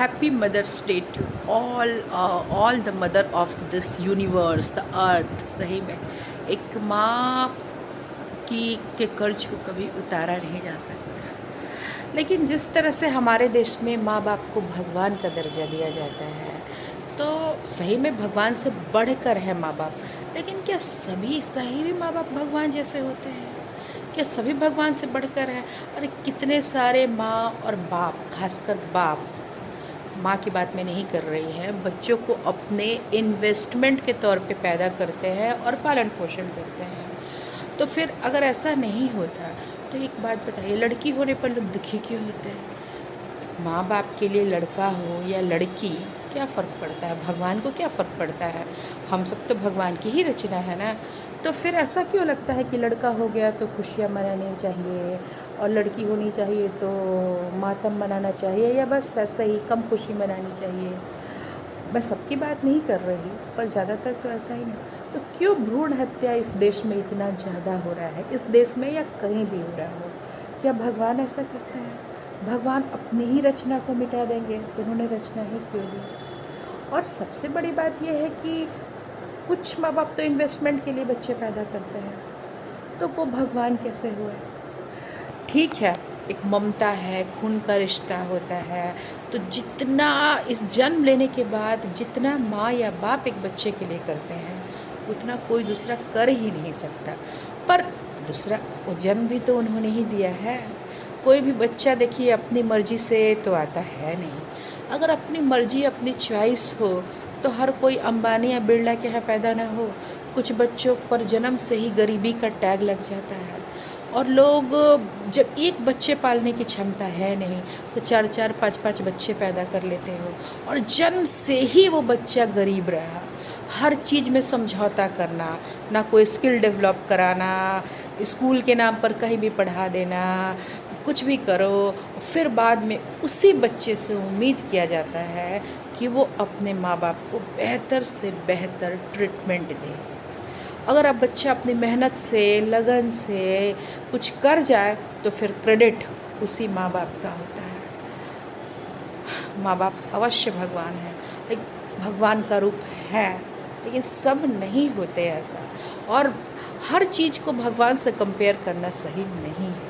Happy Mother's Day to all the mother of this universe, the earth। सही में एक माँ की के कर्ज को कभी उतारा नहीं जा सकता, लेकिन जिस तरह से हमारे देश में माँ बाप को भगवान का दर्जा दिया जाता है, तो सही में भगवान से बढ़कर है माँ बाप। लेकिन क्या सही भी माँ बाप भगवान जैसे होते हैं? क्या सभी भगवान से बढ़कर हैं? अरे कितने सारे माँ और बाप, खासकर बाप, माँ की बात मैं नहीं कर रही है, बच्चों को अपने इन्वेस्टमेंट के तौर पे पैदा करते हैं और पालन पोषण करते हैं। तो फिर अगर ऐसा नहीं होता तो एक बात बताइए, लड़की होने पर लोग दुखी क्यों होते हैं? माँ बाप के लिए लड़का हो या लड़की क्या फ़र्क पड़ता है? भगवान को क्या फ़र्क पड़ता है? हम सब तो भगवान की ही रचना है ना। तो फिर ऐसा क्यों लगता है कि लड़का हो गया तो खुशियाँ मनानी चाहिए और लड़की होनी चाहिए तो मातम मनाना चाहिए, या बस ऐसा ही कम खुशी मनानी चाहिए? मैं सबकी बात नहीं कर रही, पर ज़्यादातर तो ऐसा ही नहीं। तो क्यों भ्रूण हत्या इस देश में इतना ज़्यादा हो रहा है? इस देश में या कहीं भी हो रहा हो, क्या भगवान ऐसा करते हैं? भगवान अपनी ही रचना को मिटा देंगे तो उन्होंने रचना ही क्यों दी? और सबसे बड़ी बात यह है कि कुछ माँ बाप तो इन्वेस्टमेंट के लिए बच्चे पैदा करते हैं, तो वो भगवान कैसे हुए? ठीक है, एक ममता है, खून का रिश्ता होता है, तो जितना इस जन्म लेने के बाद जितना माँ या बाप एक बच्चे के लिए करते हैं, उतना कोई दूसरा कर ही नहीं सकता। पर दूसरा वो जन्म भी तो उन्होंने ही दिया है। कोई भी बच्चा देखिए अपनी मर्ज़ी से तो आता है नहीं। अगर अपनी मर्ज़ी, अपनी चॉइस हो तो हर कोई अंबानी या बिरला के यहाँ पैदा ना हो। कुछ बच्चों पर जन्म से ही गरीबी का टैग लग जाता है, और लोग जब एक बच्चे पालने की क्षमता है नहीं तो 4-4, 5-5 बच्चे पैदा कर लेते हो, और जन्म से ही वो बच्चा गरीब रहा। हर चीज़ में समझौता करना, ना कोई स्किल डेवलप कराना, स्कूल के नाम पर कहीं भी पढ़ा देना, कुछ भी करो, फिर बाद में उसी बच्चे से उम्मीद किया जाता है कि वो अपने माँ बाप को बेहतर से बेहतर ट्रीटमेंट दे। अगर अब बच्चा अपनी मेहनत से, लगन से कुछ कर जाए तो फिर क्रेडिट उसी माँ बाप का होता है। माँ बाप अवश्य भगवान है, एक भगवान का रूप है, लेकिन सब नहीं होते ऐसा, और हर चीज़ को भगवान से कंपेयर करना सही नहीं है।